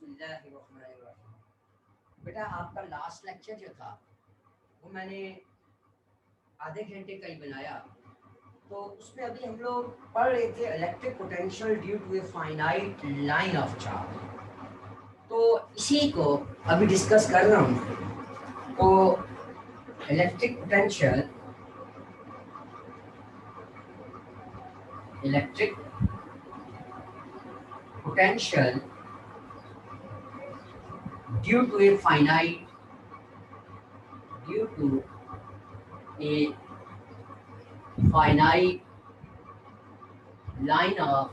बिस्मिल्लाहिर्रहमानिर्रहीम। बेटा आपका लास्ट लेक्चर जो था वो मैंने आधे घंटे का ही बनाया। तो उसमें अभी हम लोग पढ़ रहे थे electric potential due to a finite line of charge. तो इसी को अभी डिस्कस कर रहा हूँ। तो electric potential due to a finite line of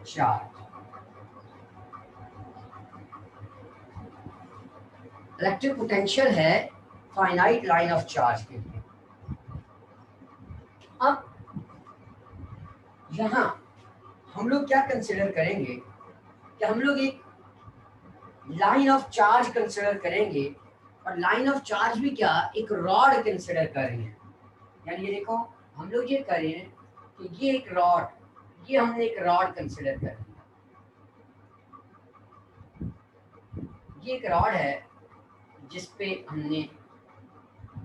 charge. Electric potential है फाइनाइट लाइन ऑफ चार्ज के लिए। अब यहाँ हम लोग क्या कंसिडर करेंगे कि हम लोग एक लाइन ऑफ चार्ज कंसिडर करेंगे, और लाइन ऑफ चार्ज भी क्या, एक रॉड कंसिडर कर रहे हैं। यानी ये देखो हम लोग ये कर रहे हैं कि ये एक रॉड, ये हमने एक रॉड कंसिडर कर लिया। ये एक रॉड है जिस पे हमने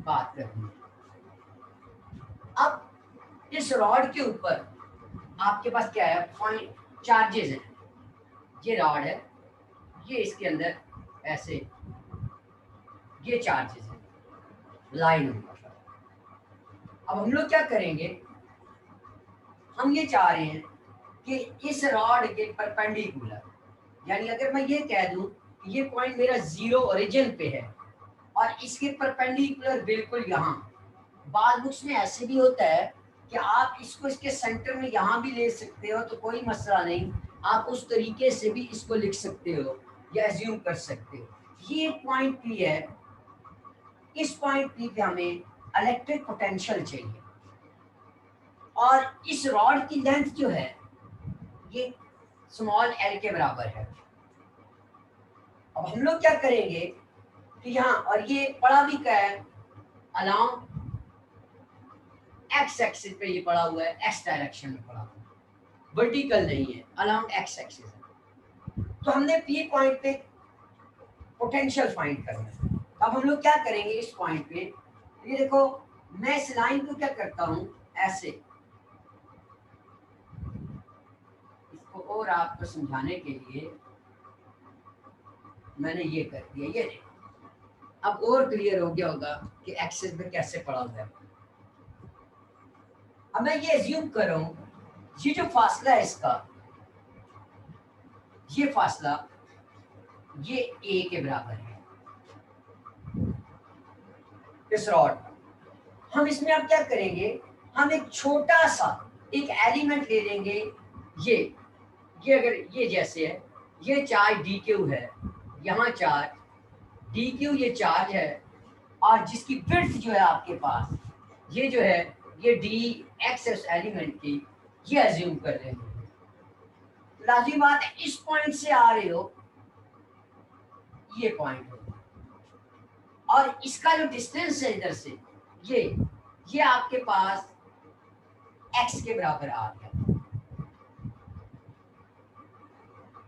बात करनी है। अब इस रॉड के ऊपर आपके पास क्या है, पॉइंट चार्जेस हैं। ये रॉड है, ये इसके अंदर ऐसे ये चार्जेस हैं लाइन में। अब हम लोग क्या करेंगे, हम ये चाह रहे हैं कि इस रॉड के परपेंडिकुलर, यानी अगर मैं ये कह दूं कि ये पॉइंट मेरा जीरो ओरिजिन पे है और इसके परपेंडिकुलर बिल्कुल यहाँ। बाद बुक्स में ऐसे भी होता है कि आप इसको इसके सेंटर में यहाँ भी ले सकते हो, तो कोई मसला नहीं, आप उस तरीके से भी इसको लिख सकते हो या एज्यूम कर सकते हो। ये पॉइंट पी है, इस पॉइंट पी पे हमें इलेक्ट्रिक पोटेंशियल चाहिए, और इस रॉड की लेंथ जो है ये स्मॉल एल के बराबर है। अब हम लोग क्या करेंगे कि यहाँ, और ये पड़ा भी क्या है, अलोंग एक्स एक्सिस पे ये पड़ा हुआ है, एक्स डायरेक्शन में पड़ा हुआ है, वर्टिकल नहीं है, अलोंग एक्स एक्सिस है। तो हमने पी पॉइंट पे पोटेंशियल फाइंड करना है। अब हम लोग क्या करेंगे इस पॉइंट पे, ये देखो मैं इस लाइन को क्या करता हूँ, ऐसे इसको और आपको समझाने के लिए मैंने ये कर दिया। ये देखो अब और क्लियर हो गया होगा कि एक्सिस में कैसे पड़ा हुआ है। अब मैं ये एज्यूम कर रहा हूँ, ये जो फासला है इसका, ये फासला ये ए के बराबर है इस रॉड। हम इसमें अब क्या करेंगे, हम एक छोटा सा एक एलिमेंट ले लेंगे। ये अगर ये जैसे है, ये चार्ज डी क्यू है, यहाँ चार्ज डी क्यू ये चार्ज है, और जिसकी विड्थ जो है आपके पास, ये जो है ये डी एक्स एलिमेंट की, ये एज्यूम कर लेंगे। लाजिम बात है इस पॉइंट से आ रहे हो, ये पॉइंट हो, और इसका जो डिस्टेंस है इधर से, ये आपके पास x के बराबर आ गया।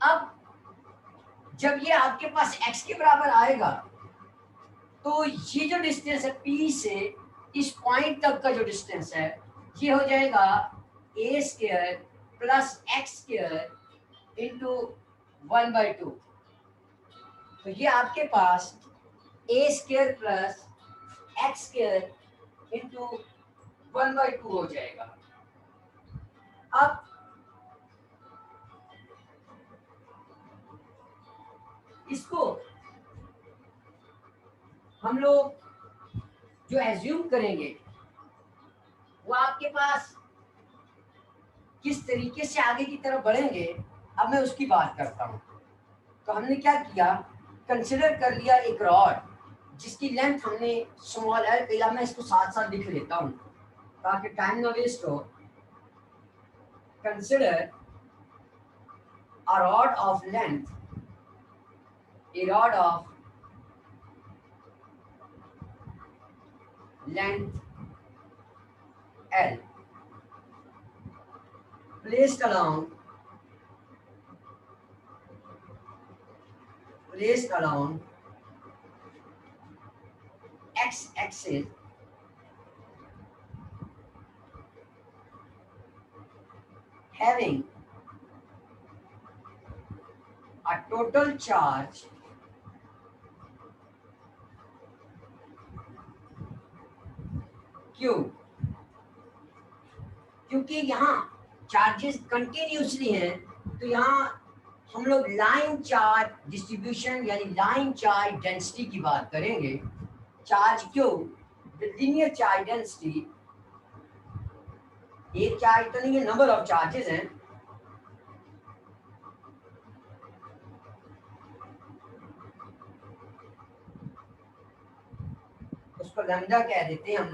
अब जब ये आपके पास x के बराबर आएगा, तो ये जो डिस्टेंस है P से इस पॉइंट तक का जो डिस्टेंस है, ये हो जाएगा a square plus x square into 1/2। तो ये आपके पास a square plus x square into 1/2 हो जाएगा। अब इसको हम लोग जो एज्यूम करेंगे वो आपके पास किस तरीके से आगे की तरफ बढ़ेंगे, अब मैं उसकी बात करता हूँ। तो हमने क्या किया, कंसिडर कर लिया एक रॉड जिसकी लेंथ हमने स्मॉल एल किया। मैं इसको साथ साथ लिख लेता हूँ ताकि टाइम ना वेस्ट हो। Consider a rod of length, a rod of length L placed along placed along x-axis having a total charge Q, क्योंकि यहाँ चार्जेस कंटिन्यूसली हैं तो यहाँ हम लोग लाइन चार्ज डिस्ट्रीब्यूशन यानी लाइन चार्ज डेंसिटी की बात करेंगे। Charge Q with linear charge density, एक चार्ज तो नहीं है, नंबर ऑफ चार्जेस हैं। उसको लैम्डा कह देते हैं हम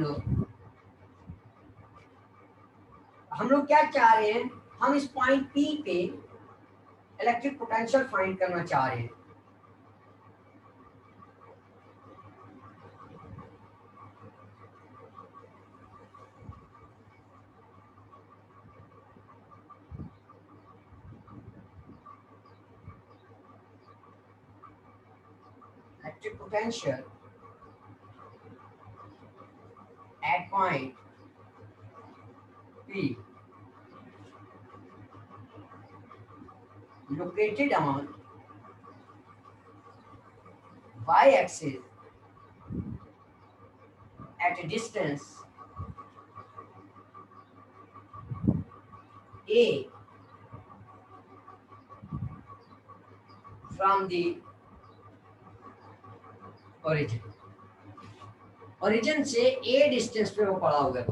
लोग क्या चाह रहे हैं, हम इस पॉइंट P पे इलेक्ट्रिक पोटेंशियल फाइंड करना चाह रहे हैं। Electric potential at point P located on y-axis at a distance a from the origin से ए डिस्टेंस पे वो पड़ा हुआ है।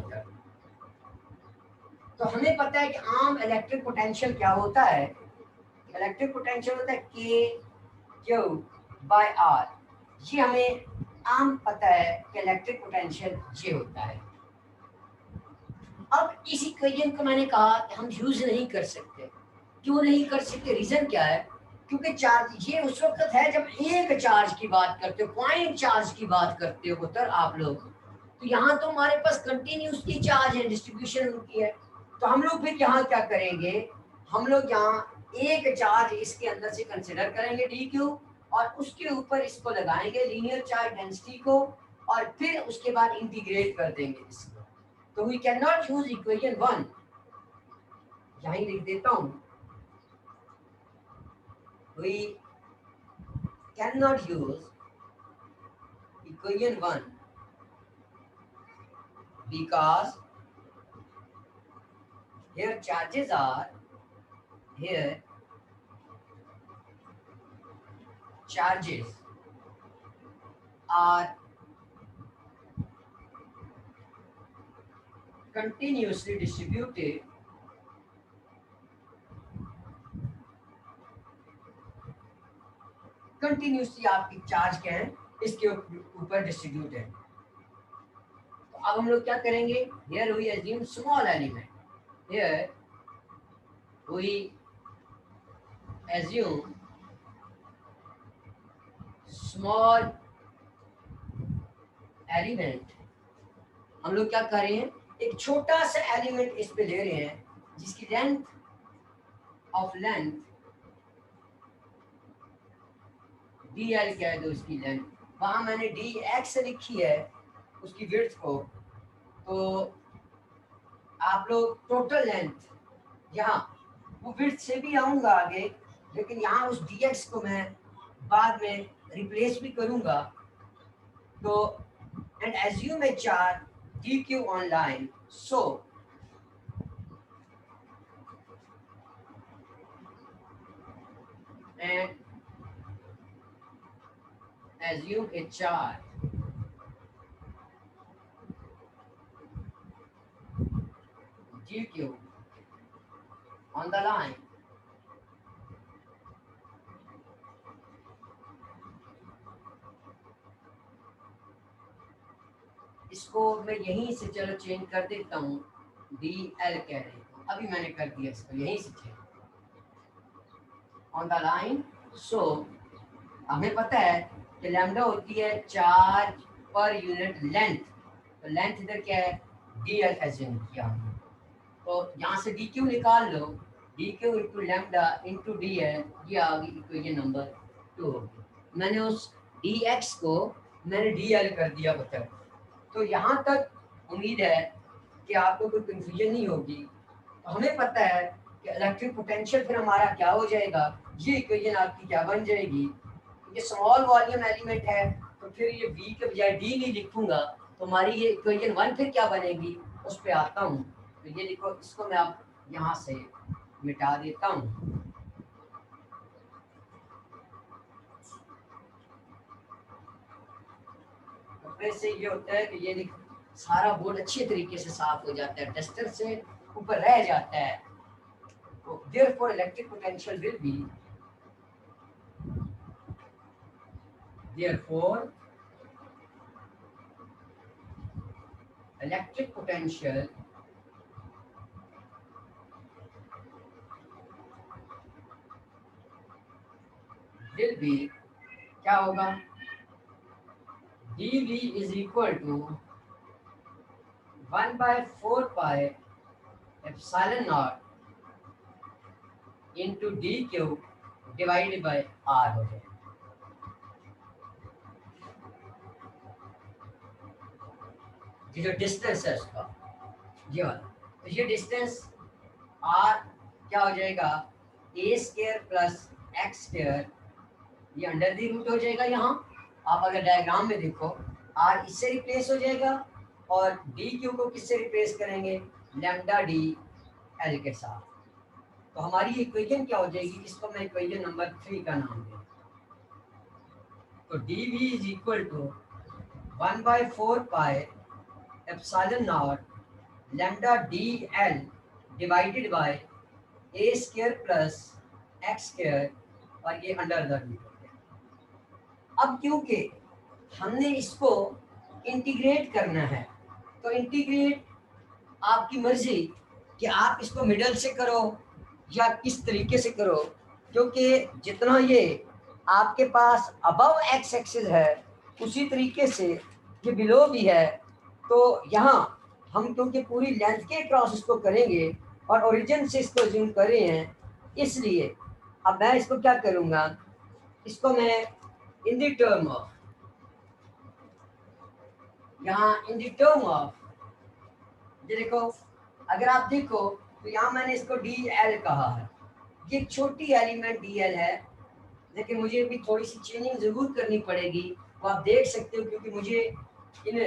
तो हमें पता है कि आम इलेक्ट्रिक पोटेंशियल क्या होता है, इलेक्ट्रिक पोटेंशियल होता है के क्यू बाय आर। ये हमें आम पता है कि इलेक्ट्रिक पोटेंशियल ये होता है। अब इस इक्वेशन को मैंने कहा कि हम यूज नहीं कर सकते। क्यों नहीं कर सकते, रीजन क्या है, क्योंकि चार्ज ये उस वक्त है जब एक चार्ज की बात करते हो, पॉइंट चार्ज की बात करते हो पुत्र आप लोग। तो यहाँ तो हमारे पास कंटिन्यूसली चार्ज है, डिस्ट्रीब्यूशन उनकी है। तो हम लोग फिर यहाँ क्या करेंगे, हम लोग यहाँ एक चार्ज इसके अंदर से कंसिडर करेंगे डी क्यू, और उसके ऊपर इसको लगाएंगे लीनियर चार्ज डेंसिटी को, और फिर उसके बाद इंटीग्रेट कर देंगे इसको। तो we can not use equation 1, यहीं लिख देता हूँ, we cannot use equation 1 because here charges are continuously distributed continuously आपकी चार्ज क्या है इसके ऊपर डिस्ट्रीब्यूट है। तो अब हम लोग क्या करेंगे, here we assume small element, here we assume small element. हम लोग क्या कर रहे हैं, एक छोटा सा एलिमेंट इस पे ले रहे हैं जिसकी लेंथ dl कह दो, इसकी लेंथ वहां मैंने dx लिखी है उसकी विड्थ को। तो आप लोग टोटल लेंथ, यहाँ वो विड्थ से भी आऊंगा आगे, लेकिन यहाँ उस dx को मैं बाद में रिप्लेस भी करूंगा। तो and assume A charge dq on line, so and assume a charge dq on the line इसको मैं यहीं से चलो चेंज कर देता हूँ, dl कह रहे हैं, अभी मैंने कर दिया इसको यहीं से चेंज ऑन द लाइन। सो हमें पता है कि लैम्डा होती है चार्ज पर यूनिट लेंथ, तो लेंथ इधर क्या है dl एज्यूम किया हमने। तो यहाँ से dq निकाल लो, dq into lambda into dl, ये आ गई इक्वेशन नंबर 2 होगी। मैंने उस डी एक्स को मैंने डी एल कर दिया बता। तो यहाँ तक उम्मीद है कि आपको कोई कंफ्यूजन नहीं होगी। तो हमें पता है कि इलेक्ट्रिक पोटेंशियल फिर हमारा क्या हो जाएगा, ये इक्वेशन आपकी क्या बन जाएगी। ये स्मॉल वॉल्यूम एलिमेंट है तो फिर ये V के बजाय D नहीं लिखूंगा, तो हमारी ये इक्वेशन 1 फिर क्या बनेगी उस पर आता हूँ। तो ये देखो, इसको मैं अब यहाँ से मिटा देता हूँ। तो फिर से ये होता है कि ये सारा बोर्ड अच्छे तरीके से साफ हो जाता है, डस्टर से ऊपर रह जाता है। तो therefore electric potential will be, therefore electric potential will be, क्या होगा, dV is equal to 1/4 pi epsilon naught into D cube divided by R हो जाएगा। ये जो डिस्टेंस है उसका, ये वाला, तो ये डिस्टेंस R क्या हो जाएगा, a square plus X square, ये अंडर द रूट हो जाएगा। यहाँ आप अगर डायग्राम में देखो, R इससे रिप्लेस हो जाएगा और डी क्यू को किससे रिप्लेस करेंगे, लैम्डा डी एल के साथ। तो हमारी इक्वेशन क्या हो जाएगी, इसको मैं इक्वेशन नंबर 3 का नाम दूं। तो D V is equal to 1/4 pi epsilon naught lambda D L divided by A square plus X square, और ये अंडर द रूट हो गया। अब क्योंकि हमने इसको इंटीग्रेट करना है, तो इंटीग्रेट आपकी मर्जी कि आप इसको मिडल से करो या किस तरीके से करो, क्योंकि जितना ये आपके पास अबव एक्स एक्सिस है उसी तरीके से ये बिलो भी है। तो यहाँ हम क्योंकि पूरी लेंथ के क्रॉस इसको करेंगे और ओरिजिन से इसको ज्यूम कर रहे हैं, इसलिए अब मैं इसको क्या करूँगा, इसको मैं इन द टर्म ऑफ, यहाँ इन द टर्म ऑफ, ये देखो, अगर आप देखो तो यहाँ मैंने इसको डी एल कहा है। ये छोटी एलिमेंट डी एल है, लेकिन मुझे भी थोड़ी सी चेंजिंग जरूर करनी पड़ेगी, वो आप देख सकते हो, क्योंकि मुझे इन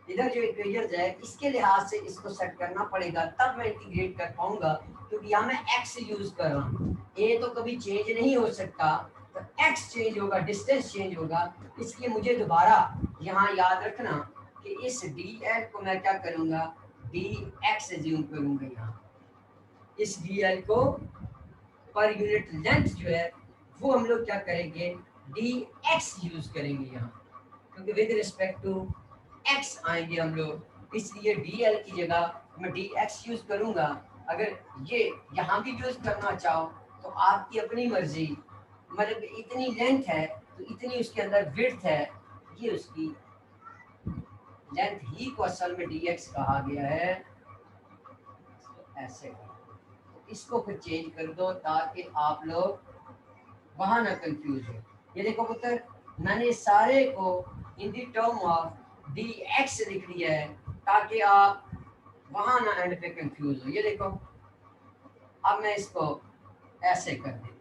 इधर जो इक्वेशंस है इसके लिहाज से इसको सेट करना पड़ेगा, तब मैं इंटीग्रेट कर पाऊंगा। क्योंकि यहाँ मैं एक्स यूज कर रहा हूँ, ए तो कभी चेंज नहीं हो सकता, तो एक्स चेंज होगा, डिस्टेंस चेंज होगा। इसलिए मुझे दोबारा यहाँ याद रखना कि इस डी एल को मैं क्या करूँगा, डी एक्स एज्यूम करूँगा। यहाँ इस डी एल को पर यूनिट लेंथ जो है वो हम लोग क्या करेंगे, डी एक्स यूज करेंगे यहाँ, क्योंकि विद रिस्पेक्ट टू एक्स आएंगे हम लोग, इसलिए डी एल की जगह मैं डी एक्स यूज करूँगा। अगर ये यहाँ भी यूज करना चाहो तो आपकी अपनी मर्जी, मतलब इतनी लेंथ है तो इतनी उसके अंदर विड्थ है, ये उसकी लेंथ ही को असल में डी एक्स कहा गया है। ऐसे इसको फिर चेंज कर दो ताकि आप लोग वहां ना कंफ्यूज हो। ये देखो पुत्र, मैंने सारे को in the term of D x लिख लिया है ताकि आप वहां ना एंड पे कंफ्यूज हो। ये देखो, अब मैं इसको ऐसे कर दे,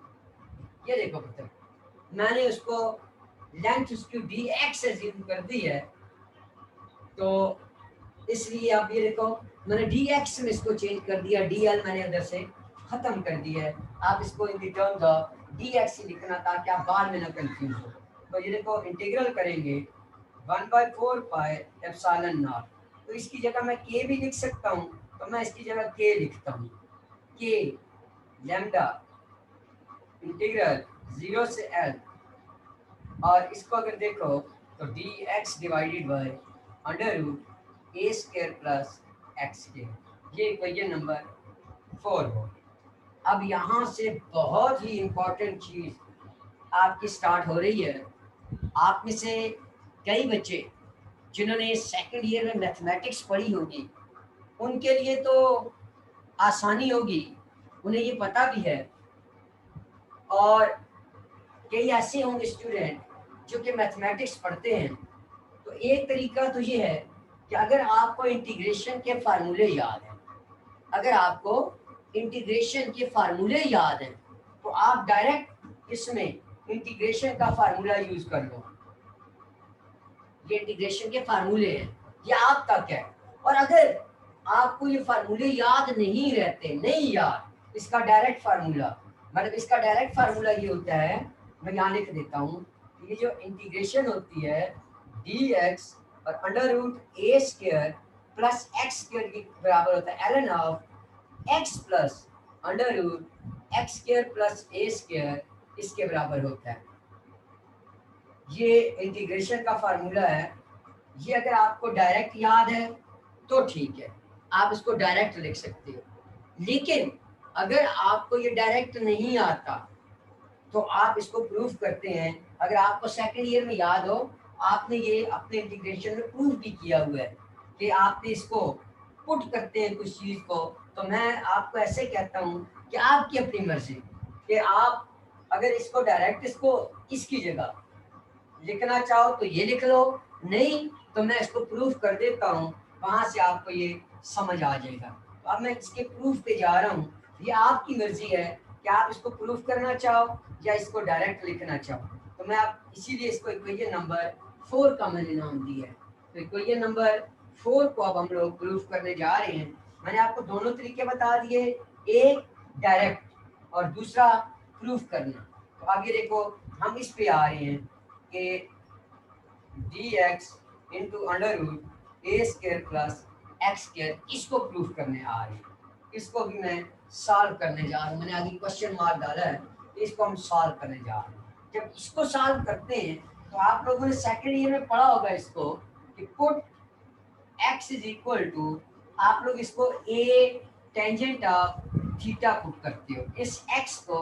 ये देखो पुत्र, मैंने उसको लेंथ उसकी डी एक्स एज्यूम कर दी है, तो इसलिए आप ये देखो मैंने डी एक्स में इसको चेंज कर दिया, डी एल मैंने अंदर से खत्म कर दिया है। आप इसको in the terms of D X ही लिखना ताकि आप बाद में ना कंफ्यूज हो। तो ये देखो इंटीग्रल करेंगे 1/4 पाई एप्सिलॉन नॉट, तो इसकी जगह मैं के भी लिख सकता हूँ, तो मैं इसकी जगह के लिखता हूँ, के लैम्डा इंटीग्रल 0 से एल, और इसको अगर देखो तो D X divided by under root A square plus X square, ये इक्वेशन नंबर 4 हो। अब यहाँ से बहुत ही इम्पोर्टेंट चीज़ आपकी स्टार्ट हो रही है। आप में से कई बच्चे जिन्होंने सेकंड ईयर में मैथमेटिक्स पढ़ी होगी उनके लिए तो आसानी होगी, उन्हें ये पता भी है, और कई ऐसे होंगे स्टूडेंट जो कि मैथमेटिक्स पढ़ते हैं, तो एक तरीका तो ये है कि अगर आपको इंटीग्रेशन के फार्मूले याद हैं, अगर आपको इंटीग्रेशन के फार्मूले याद हैं, तो आप डायरेक्ट इसमें इंटीग्रेशन का फार्मूला यूज कर लो। ये इंटीग्रेशन के फार्मूले हैं, ये आप तक है। और अगर आपको ये फार्मूले याद नहीं रहते, नहीं याद, इसका डायरेक्ट फार्मूला, मतलब इसका डायरेक्ट फार्मूला ये होता है, मैं यहाँ लिख देता हूँ, ये जो इंटीग्रेशन होती है dx और under root A square plus X square के बराबर होता है ln of x plus under root X square plus A square, इसके बराबर होता है। ये इंटीग्रेशन का फार्मूला है। ये अगर आपको डायरेक्ट याद है तो ठीक है, आप इसको डायरेक्ट लिख सकते हो। लेकिन अगर आपको ये डायरेक्ट नहीं आता तो आप इसको प्रूफ करते हैं। अगर आपको सेकंड ईयर में याद हो, आपने ये अपने इंटीग्रेशन में प्रूफ भी किया हुआ है कि आपने इसको पुट करते हैं कुछ चीज़ को। तो मैं आपको ऐसे कहता हूँ कि आपकी अपनी मर्जी, कि आप अगर इसको डायरेक्ट इसको इसकी जगह लिखना चाहो तो ये लिख लो, नहीं तो मैं इसको प्रूफ कर देता हूँ, वहां से आपको ये समझ आ जाएगा। तो अब मैं इसके प्रूफ पे जा रहा हूँ। ये आपकी मर्जी है कि आप इसको प्रूफ करना चाहो या इसको डायरेक्ट लिखना चाहो। तो मैं आप इसीलिए इसको इक्वेशन नंबर 4 का मैंने नाम दिया है। तो इक्वेशन नंबर 4 को अब हम लोग प्रूफ करने जा रहे हैं। मैंने आपको दोनों तरीके बता दिए, एक डायरेक्ट और दूसरा प्रूफ करना। तो आगे देखो, हम इस पे आ रहे हैं कि dx into under root A square plus X square, इसको प्रूफ करने आ रहे हैं। इसको भी मैं सॉल्व करने जा रहा हूँ। मैंने आगे क्वेश्चन मार्क डाला है, इसको हम सॉल्व करने जा रहे हैं। जब इसको सॉल्व करते हैं तो आप लोगों ने सेकेंड ईयर में पढ़ा होगा इसको कि put x is equal to, आप लोग इसको a tangent of theta put करते हो, इस x को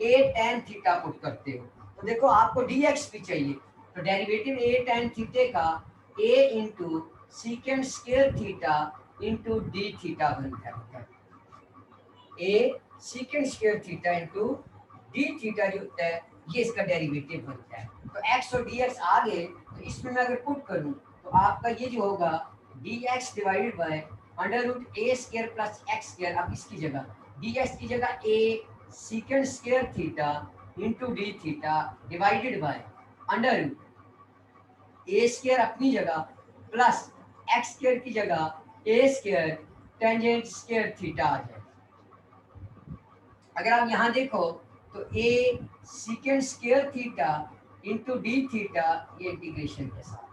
a tan थीटा पुट करते हो। तो देखो आपको dx भी चाहिए, तो डेरिवेटिव a tan थीटे का a into सीकेंड square theta into D theta बनता है। a secant square theta into D theta जो होता है, ये इसका डेरिवेटिव बनता है। तो x और dx आ गए, तो इसमें मैं अगर पुट करूं तो आपका ये जो होगा dx divided by under root A square plus X square. अब इसकी जगह dx की जगह a secant square theta into D theta divided by under root A square अपनी जगह प्लस एक्स स्क्वायर की जगह A square tangent square theta आ जाए। अगर आप यहाँ देखो तो a secant square theta into D theta, ये इंटीग्रेशन के साथ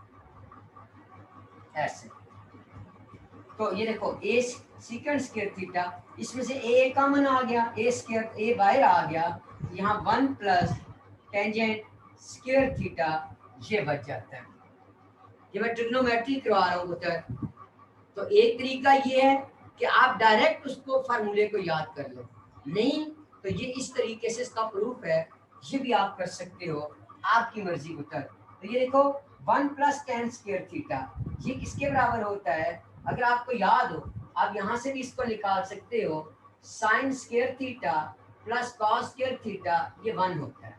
ऐसे। तो ये देखो a सीकेंड स्क्वायर थीटा, इसमें से a कॉमन आ गया, a स्क्वायर a बाहर आ गया, यहाँ 1 प्लस टेंजेंट स्क्वायर थीटा ये बच जाता है। ये मैं ट्रिग्नोमेट्री करवा रहा हूँ सर। तो एक तरीका ये है कि आप डायरेक्ट उसको फार्मूले को याद कर लो, नहीं तो ये इस तरीके से इसका प्रूफ है, ये भी आप कर सकते हो, आपकी मर्जी उतर। तो ये देखो 1 प्लस टेन स्क्वायर थीटा, ये किसके बराबर होता है? अगर आपको याद हो, आप यहाँ से भी इसको निकाल सकते हो, sine square theta plus cos square theta, ये 1 होता है।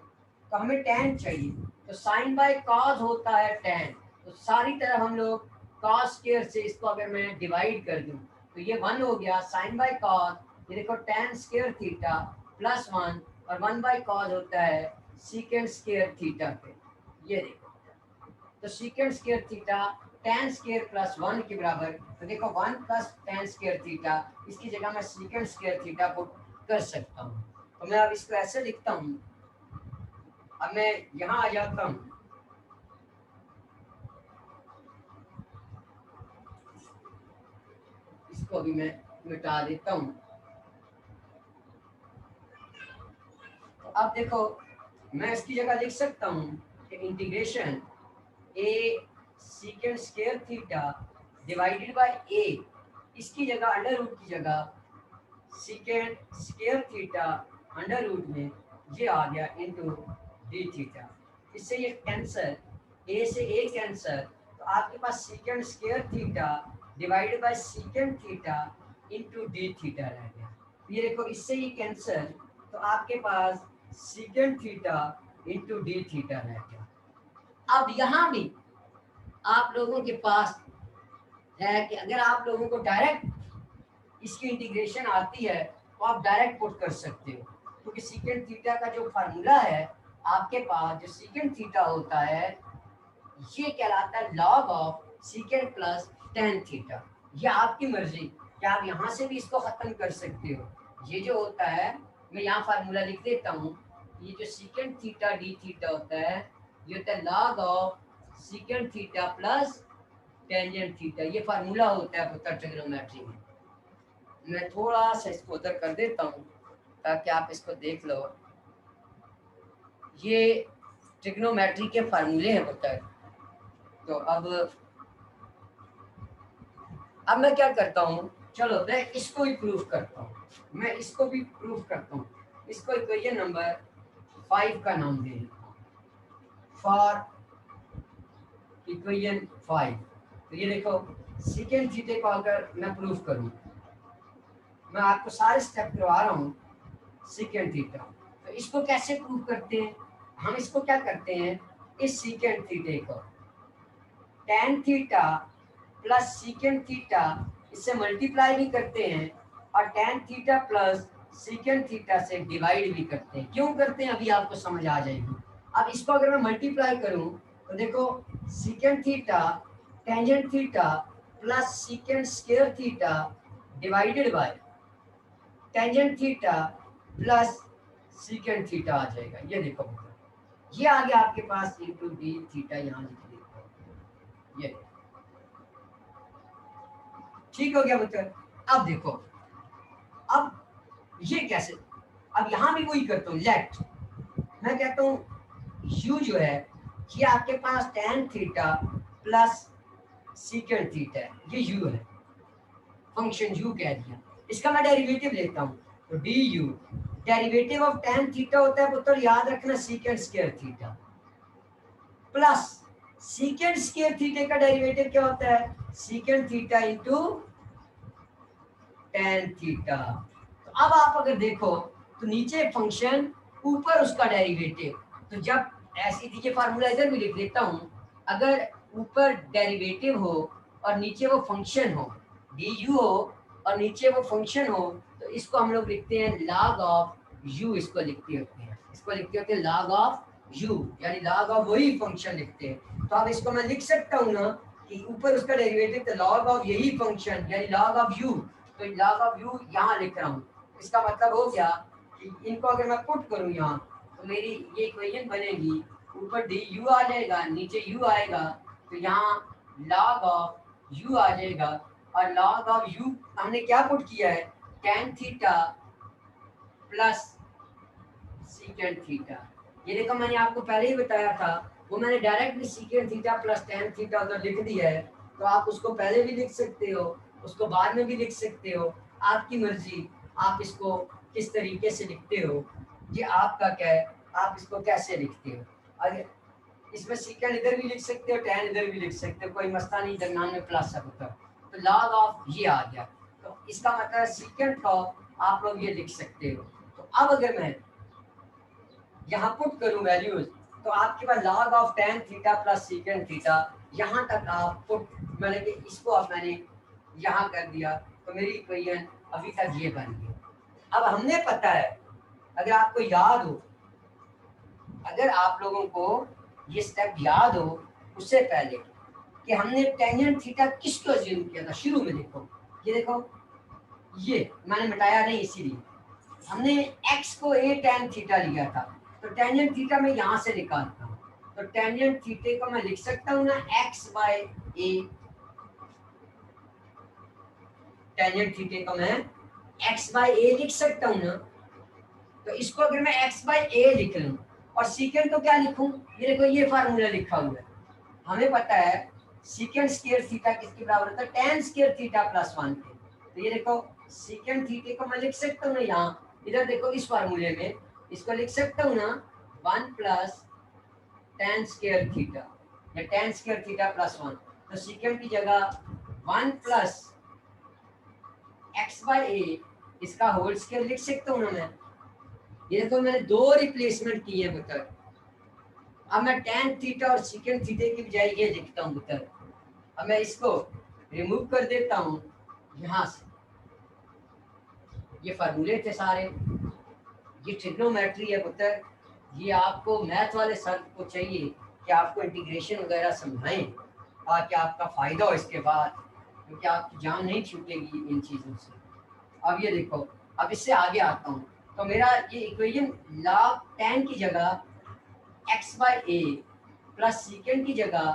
तो हमें टेन चाहिए, तो साइन बाय कॉस होता है टेन। तो सारी तरह हम लोग कॉस स्क्वायर से इसको अगर मैं डिवाइड कर दूं तो ये 1 हो गया, साइन बाय कॉस, ये देखो टेन स्क्वायर थीटा प्लस 1, और 1 बाय कॉस होता है सीकेंड स्क्वायर थीटा पे। ये देखो, तो सीकेंड square theta tan square plus 1 के बराबर। तो देखो 1 प्लस टेन स्क्वायर थीटा, इसकी जगह मैं सीकेंड स्क्वायर थीटा पुट कर सकता हूँ। तो मैं अब इसको ऐसे लिखता हूँ। अब मैं यहाँ आ जाता हूँ, इसको भी मैं मिटा देता हूँ। तो अब देखो मैं इसकी जगह लिख सकता हूँ कि integration a secant square theta divided by a, इसकी जगह अंडर रूट की जगह secant square theta under root में ये आ गया इंटू डी थीटा। इससे ये कैंसर, a से a कैंसर, तो आपके पास secant square theta divided by secant theta into D theta रह गया। ये देखो इससे ये कैंसर, तो आपके पास secant theta into D theta रह गया। अब यहाँ भी आप लोगों के पास है कि अगर आप लोगों को डायरेक्ट इसकी इंटीग्रेशन आती है तो आप डायरेक्ट पुट कर सकते हो, क्योंकि सीकेंट थीटा का जो फार्मूला है आपके पास, जो सीकेंट थीटा होता है ये कहलाता है log of secant plus tan theta. ये आपकी मर्जी कि आप यहाँ से भी इसको खत्म कर सकते हो। ये जो होता है, मैं यहाँ फार्मूला लिख देता हूँ, ये जो सीकेंट थीटा डी थीटा होता है ये होता है log of secant theta plus tangent theta. ये फार्मूला होता है पुत्र ट्रिग्नोमेट्री में। मैं थोड़ा सा इसको उधर कर देता हूँ ताकि आप इसको देख लो। ये ट्रिग्नोमेट्री के फार्मूले हैं पुत्र। तो अब मैं क्या करता हूँ, चलो मैं इसको भी प्रूफ करता हूँ, मैं इसको भी प्रूफ करता हूँ। इसको इक्वेशन नंबर 5 का नाम दे देता हूँ, फॉर इक्वेशन 5। तो ये देखो सीकेंट थीटा को अगर मैं प्रूफ करूँ, मैं आपको सारे स्टेप करवा रहा हूँ सीकेंट थीटा। तो इसको कैसे प्रूफ करते हैं, हम इसको क्या करते हैं, इस सीकेंट थीटा को tan theta plus secant theta इससे मल्टीप्लाई भी करते हैं और tan theta plus secant theta से डिवाइड भी करते हैं। क्यों करते हैं अभी आपको समझ आ जाएगी। अब इसको अगर मैं मल्टीप्लाई करूं तो देखो secant theta tangent theta plus secant square theta divided by tangent theta plus secant theta आ जाएगा। ये देखो ये आ गया आपके पास इंटू डी थीटा, यहाँ लिख देते ये ठीक हो गया बच्चों। अब देखो अब ये कैसे, अब यहां भी वही करता हूँ, लेट मैं कहता हूँ u जो है ये आपके पास tan theta plus secant theta है, ये u है, फंक्शन u कह दिया। इसका मैं डेरिवेटिव लेता हूँ तो du derivative of tan theta होता है पुत्र, याद रखना secant square theta plus secant square theta का डेरिवेटिव क्या होता है, secant theta into tan theta. तो अब आप अगर देखो तो नीचे फंक्शन ऊपर उसका डेरिवेटिव, तो जब ऐसी देखिए फार्मूला इधर भी लिख देता हूँ, अगर ऊपर डेरिवेटिव हो और नीचे वो फंक्शन हो, du हो और नीचे वो फंक्शन हो, तो इसको हम लोग लिखते हैं log ऑफ u, इसको लिखते होते हैं, इसको लिखते होते हैं log ऑफ u, यानी log ऑफ वही फंक्शन लिखते हैं। तो अब इसको मैं लिख सकता हूँ ना कि ऊपर उसका डेरिवेटिव तो log ऑफ यही फंक्शन यानी log ऑफ u, तो log ऑफ u यहाँ लिख रहा हूँ। इसका मतलब हो गया कि इनको अगर मैं पुट करूँ यहाँ तो मेरी ये इक्वेशन बनेगी, ऊपर डी यू आ जाएगा नीचे u आएगा, तो यहाँ log ऑफ u आ जाएगा। और log ऑफ u हमने क्या पुट किया है, tan theta plus secant theta. ये देखो मैंने आपको पहले ही बताया था, वो मैंने directly secant theta plus tan theta उधर लिख दिया है। तो आप उसको पहले भी लिख सकते हो, उसको बाद में भी लिख सकते हो, आपकी मर्जी आप इसको किस तरीके से लिखते हो, ये आपका क्या है, आप इसको कैसे लिखते हो। अगर इसमें सीकेंट इधर भी लिख सकते हो, tan इधर भी लिख सकते हो, कोई मसला नहीं, दरम्यान में प्लस होता है। तो log ऑफ ये आ गया, तो इसका मतलब है सीकेंट का आप लोग ये लिख सकते हो। तो अब अगर मैं यहाँ पुट करूँ वैल्यूज, तो आपके पास log of tan theta plus secant theta, यहाँ तक आप पुट, मैंने कि इसको अब मैंने यहाँ कर दिया, तो मेरी इक्वेशन अभी तक ये बन गई। अब हमने पता है, अगर आपको याद हो, अगर आप लोगों को ये स्टेप याद हो उससे पहले कि हमने टेंजेंट थीटा किसको अज्यूम किया था शुरू में, देखो ये देखो ये मैंने मिटाया नहीं, इसीलिए हमने x को a tan थीटा लिया था, तो टेंजेंट थीटा मैं यहाँ से निकालता हूँ, तो टेंजेंट थीटे को मैं लिख सकता हूँ ना x बाय a, टेंजेंट थीटे को मैं x बाय a लिख सकता हूँ ना। तो इसको अगर मैं x बाय a लिख लूँ और सीकेंट को क्या लिखूं, ये देखो ये फार्मूला लिखा हुआ है, हमें पता है सीकेंट स्क्वायर थीटा किसके बराबर होता है, tan स्क्वायर थीटा प्लस 1 के। तो ये देखो सीकेंट थीटे को मैं लिख सकता हूँ ना यहाँ, इधर देखो इस फार्मूले में इसको लिख सकता हूँ ना 1 प्लस tan स्क्वायर थीटा या tan स्क्वायर थीटा प्लस 1। तो सीकेंट की जगह 1 प्लस x बाय a इसका होल स्क्वायर लिख सकता हूँ ना मैं। ये देखो मैंने दो रिप्लेसमेंट की है पुत्र। अब मैं tan थीटा और secant थीटा की बजाय ये लिखता हूँ पुत्र। अब मैं इसको रिमूव कर देता हूँ यहाँ से। ये फार्मूले थे सारे, ये ट्रिग्नोमेट्री है पुत्र। ये आपको मैथ वाले सर को चाहिए कि आपको इंटीग्रेशन वगैरह समझाएं ताकि आपका फ़ायदा हो इसके बाद, क्योंकि आपकी जान नहीं छूटेगी इन चीज़ों से। अब ये देखो, अब इससे आगे आता हूँ तो मेरा ये इक्वेशन log tan की जगह x बाई ए प्लस सीकेंड की जगह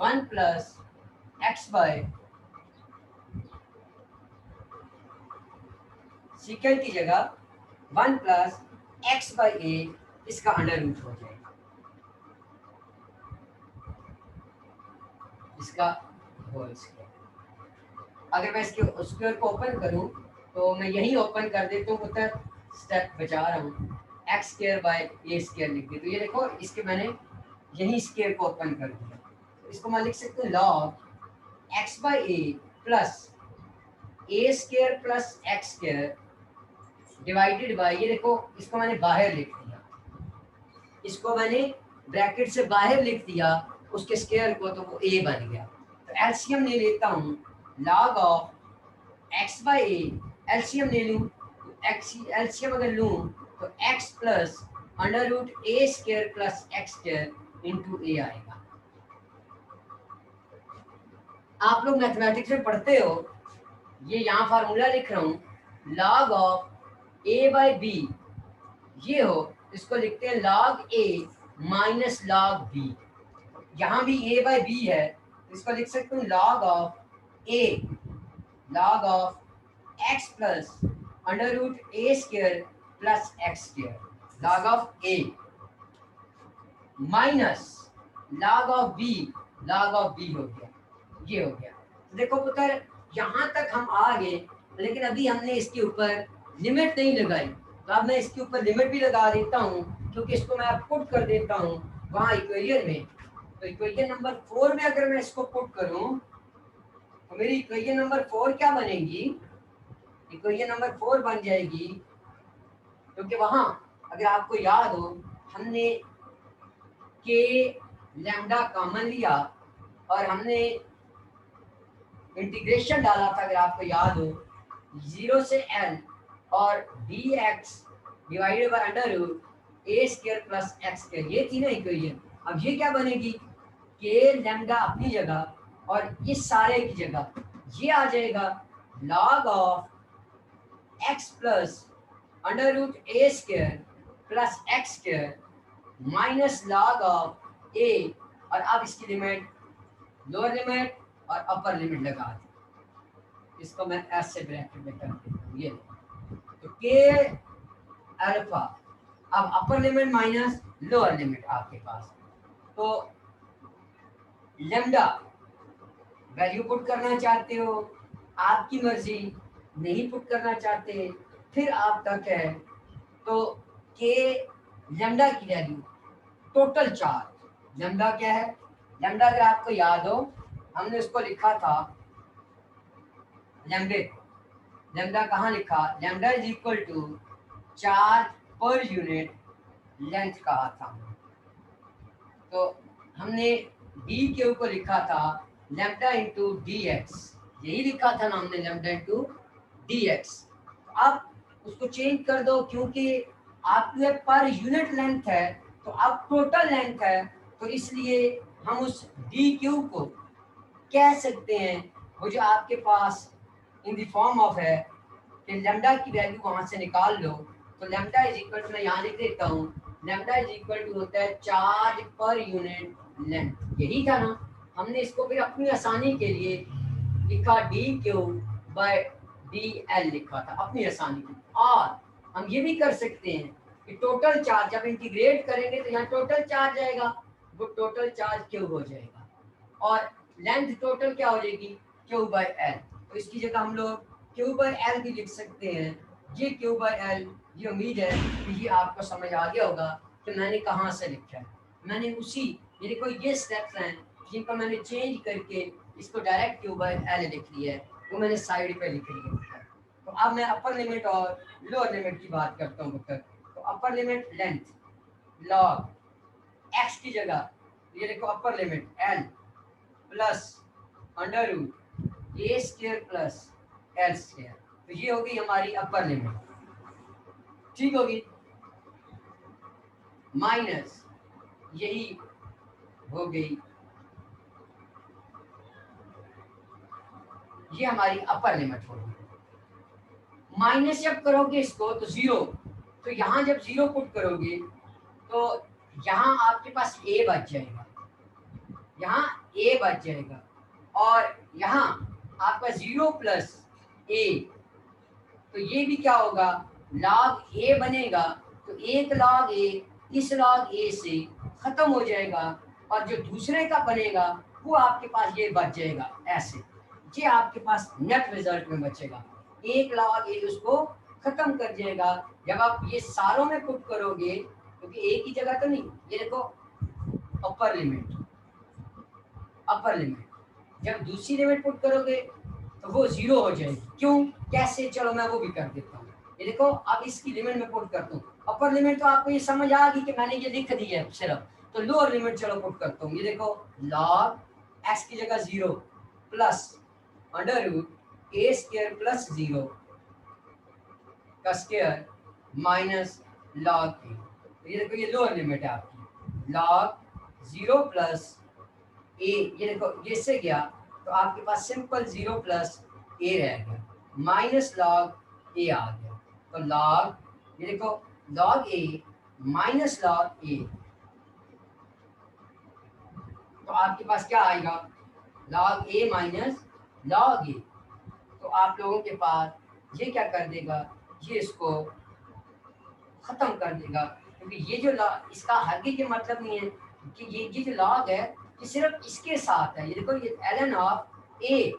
1 प्लस x बाई सीकेंड की जगह 1 प्लस x बाई ए इसका अंडर रूट हो जाएगा, इसका होल स्क्वायर। अगर मैं इसके स्क्वायर को ओपन करूं तो मैं यही ओपन कर देता हूँ पुत्र, स्टेप बचा रहा हूँ, x square by A square लिख दिया। तो ये देखो, इसके मैंने यही स्क्वायर को ओपन कर दिया। तो इसको मैं लिख सकता हूँ log x by A plus A square plus X square divided by, ये देखो इसको मैंने बाहर लिख दिया, इसको मैंने ब्रैकेट से बाहर लिख दिया उसके स्क्वायर को, तो वो ए बन गया। तो एलसीएम ले लेता हूँ, log of X by A, LCM ले लूँ, एलसीएम अगर लूँ तो x plus under root A square plus X square into A आएगा। आप लोग मैथमेटिक्स में पढ़ते हो, ये यहाँ फार्मूला लिख रहा हूँ, log of A by B, ये हो, इसको लिखते हैं log a minus log b। यहाँ भी a बाई बी है, इसको लिख सकते हूँ log of a, log of x plus under root A square plus X square, log of a minus log of b, log of b हो गया, ये हो गया। तो देखो पुत्र, यहाँ तक हम आ गए, लेकिन अभी हमने इसके ऊपर लिमिट नहीं लगाई। तो अब मैं इसके ऊपर लिमिट भी लगा देता हूँ, क्योंकि इसको मैं पुट कर देता हूँ वहाँ इक्वेशन में। तो इक्वेशन नंबर 4 में अगर मैं इसको पुट करूँ तो मेरी इक्वेशन नंबर 4 क्या बनेगी? इक्वेशन नंबर 4 बन जाएगी, क्योंकि वहाँ अगर आपको याद हो हमने के लैम्डा कॉमन लिया और हमने इंटीग्रेशन डाला था, अगर आपको याद हो, 0 से l और dx divided by under root A square plus X square, ये थी ना इक्वेशन। अब ये क्या बनेगी? के लैम्डा अपनी जगह और इस सारे की जगह ये आ जाएगा log of x plus under root A square plus X square minus log of a, और अब इसकी लिमिट, लोअर लिमिट और अपर लिमिट लगा दी। इसको मैं एस से ब्रैकेट में कर देता हूँ, ये तो के अल्फा, अब upper limit minus lower limit आपके पास। तो लैम्डा वैल्यू पुट करना चाहते हो, आपकी मर्जी, नहीं पुट करना चाहते फिर आप तक है। तो के लैम्डा की वैल्यू टोटल चार्ज, लैम्डा क्या है? लैम्डा अगर आपको याद हो हमने उसको लिखा था लैम्डा कहाँ लिखा? Lambda is equal to charge per unit length कहा था। तो हमने डी के ऊपर लिखा था लैम्डा इंटू डी एक्स, यही लिखा था ना हमने, लैम्डा इंटू डी एक्स। अब उसको चेंज कर दो, क्योंकि आपके पर यूनिट लेंथ है तो अब टोटल लेंथ है, तो इसलिए हम उस डी क्यू को कह सकते हैं, वो जो आपके पास इन द फॉर्म ऑफ है कि लैम्डा की वैल्यू वहां से निकाल लो। तो लैम्डा इज इक्वल टू, मैं यहाँ लिख देता हूँ, लैम्डा इज इक्वल टू होता है चार्ज पर यूनिट लेंथ, यही था ना। हमने इसको फिर अपनी आसानी के लिए लिखा D Q by D L लिखा था अपनी आसानी के लिए। और हम ये भी कर सकते हैं कि टोटल चार्ज जब इंटीग्रेट करेंगे तो यहाँ टोटल चार्ज आएगा, वो टोटल चार्ज क्यू हो जाएगा, और लेंथ टोटल क्या हो जाएगी? Q by L. तो इसकी जगह हम लोग क्यू बाय एल भी लिख सकते हैं। ये क्यू बाय एल, ये उम्मीद है कि ये आपको समझ आ गया होगा कि मैंने कहाँ से लिखा है। मैंने उसी, ये देखो ये स्टेप्स हैं जिनको मैंने चेंज करके इसको डायरेक्ट क्यू बाय एल लिख लिया है, वो मैंने साइड पे लिख लिया है। तो अब मैं अपर लिमिट और लोअर लिमिट की बात करता हूँ। तो upper limit length log X की जगह ये देखो upper limit L plus under root A square plus L square, तो ये होगी हमारी अपर लिमिट, ठीक होगी, माइनस यही हो गई, ये हमारी अपर लिमिट होगी। माइनस जब करोगे इसको तो जीरो, तो यहाँ जब जीरो पुट करोगे तो यहाँ आपके पास ए बच जाएगा, यहाँ ए बच जाएगा, और यहाँ आपका जीरो प्लस ए, तो ये भी क्या होगा, log ए बनेगा, तो एक log ए इस log ए से खत्म हो जाएगा, और जो दूसरे का बनेगा वो आपके पास ये बच जाएगा ऐसे, ये आपके पास नेट रिजल्ट में बचेगा, एक log ए उसको खत्म कर जाएगा। जब आप ये सारों में पुट करोगे, क्योंकि एक ही जगह तो नहीं, ये देखो अपर लिमिट, अपर लिमिट जब दूसरी लिमिट पुट करोगे तो वो जीरो हो जाएगी, क्यों कैसे, चलो मैं वो भी कर देता हूँ। ये देखो अब इसकी लिमिट में पुट करता हूँ, अपर लिमिट तो आपको ये समझ आ गई कि मैंने ये लिख दी है सिर्फ, तो लोअर लिमिट चलो पुट करता हूँ। ये देखो log एक्स की जगह zero plus under root A square plus zero का स्क्वायर माइनस log ए, ये देखो ये लोअर लिमिट है आपकी, log जीरो प्लस ए, ये देखो ये से गया तो आपके पास सिंपल जीरो प्लस ए रह गया, माइनस log ए आ गया, तो log ये देखो log ए माइनस log ए, तो आपके पास क्या आएगा, log ए माइनस log ए, तो आप लोगों के पास ये क्या कर देगा, ये इसको खत्म कर देगा, क्योंकि ये जो इसका हरगिज़ ये मतलब नहीं है कि ये जो log है ये सिर्फ इसके साथ है, ये देखो ये ln ऑफ ए,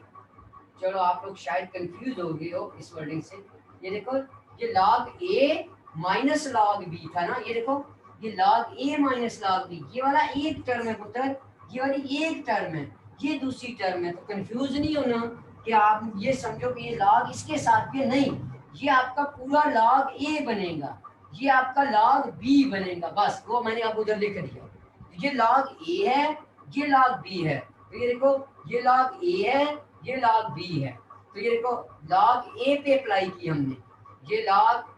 चलो आप लोग शायद कंफ्यूज हो गए हो इस वर्डिंग से, ये देखो ये log ए माइनस log बी था ना, ये देखो ये log ए माइनस log बी, ये वाला एक टर्म है पुत्र, ये वाली एक टर्म है, ये दूसरी टर्म है, तो कंफ्यूज नहीं होना कि आप ये समझो कि ये log इसके साथ भी नहीं, ये आपका पूरा log ए बनेगा, ये आपका log बी बनेगा, बस वो मैंने आप उधर लिख दिया, ये log ए है, ये log बी है, तो ये देखो ये log ए है, ये log बी है, तो ये देखो log ए पे अप्लाई की हमने, ये log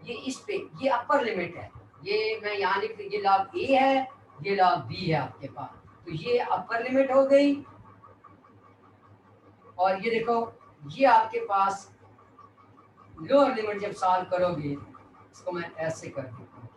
ये इस पे, ये अपर लिमिट है, ये मैं यहाँ लिख दी, ये log ए है, ये log बी है आपके पास, तो ये अपर लिमिट हो गई, और ये देखो ये आपके पास लोअर लिमिट जब सॉल्व करोगे, इसको मैं ऐसे कर देता हूँ,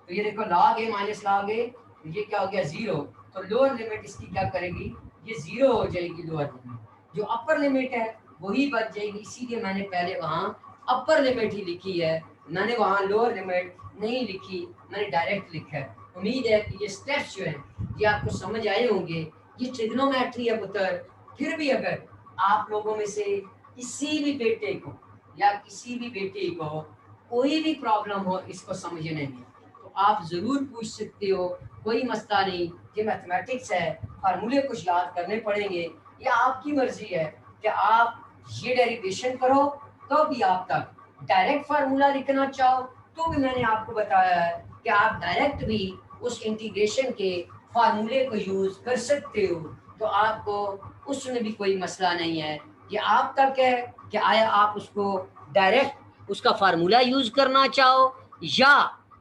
तो ये देखो log ए माइनस log ए, ये क्या हो गया जीरो, तो लोअर लिमिट इसकी क्या करेगी, ये जीरो हो जाएगी लोअर लिमिट, जो अपर लिमिट है वही बच जाएगी, इसीलिए मैंने पहले वहाँ अपर लिमिट ही लिखी है, मैंने वहाँ लोअर लिमिट नहीं लिखी, मैंने डायरेक्ट लिखा है। उम्मीद है कि ये स्टेप्स जो हैं ये आपको समझ आए होंगे, ये ट्रिग्नोमेट्री है पुत्र, फिर भी अगर आप लोगों में से किसी भी बेटे को या किसी भी बेटी को कोई भी प्रॉब्लम हो इसको समझने में, तो आप ज़रूर पूछ सकते हो, कोई मसला नहीं, ये मैथमेटिक्स है, फार्मूले कुछ याद करने पड़ेंगे, या आपकी मर्जी है कि आप ये डेरिवेशन करो तो भी आप तक डायरेक्ट फार्मूला लिखना चाहो तो भी मैंने आपको बताया है कि आप डायरेक्ट भी उस इंटीग्रेशन के फार्मूले को यूज़ कर सकते हो, तो आपको उसमें भी कोई मसला नहीं है, ये आप तक है कि आया आप उसको डायरेक्ट उसका फार्मूला यूज़ करना चाहो या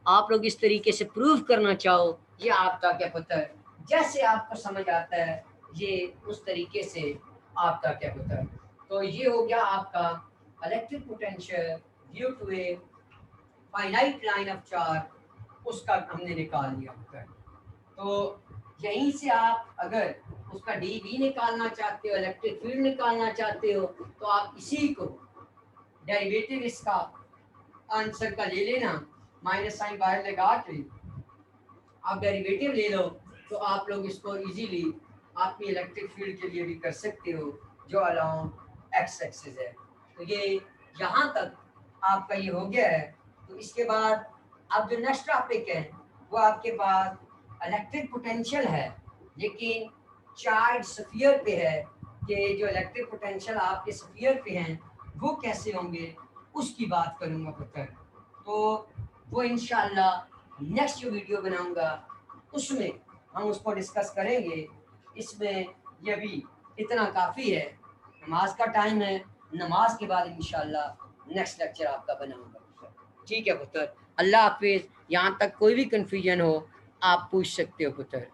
आप लोग इस तरीके से प्रूव करना चाहो, ये आप तक है पुत्र, जैसे आपको समझ आता है ये उस तरीके से आप तक है पुत्र। तो ये हो गया आपका electric potential due to a finite line of charge, उसका हमने निकाल लिया पुत्र। तो यहीं से आप अगर उसका डी वी निकालना चाहते हो, इलेक्ट्रिक फील्ड निकालना चाहते हो, तो आप इसी को डेरिवेटिव इसका आंसर का ले लेना, माइनस साइन बाहर लगा के आप डेरिवेटिव ले लो, तो आप लोग इसको इजीली आपकी इलेक्ट्रिक फील्ड के लिए भी कर सकते हो जो अलोंग एक्स एक्सिस है। तो ये यहाँ तक आपका ये हो गया है। तो इसके बाद अब जो नेक्स्ट टॉपिक है वो आपके पास इलेक्ट्रिक पोटेंशियल है, लेकिन चार्ज स्फीयर पे है कि जो इलेक्ट्रिक पोटेंशियल आपके स्फीयर पे हैं वो कैसे होंगे, उसकी बात करूँगा पुत्र। तो वो इंशाल्लाह नेक्स्ट जो वीडियो बनाऊँगा उसमें हम उसको डिस्कस करेंगे। इसमें ये भी इतना काफ़ी है, नमाज का टाइम है, नमाज के बाद इंशाल्लाह नेक्स्ट लेक्चर आपका बनाऊंगा पुत्र। ठीक है पुत्र, अल्लाह हाफिज़। यहाँ तक कोई भी कन्फ्यूजन हो आप पूछ सकते हो पुत्र।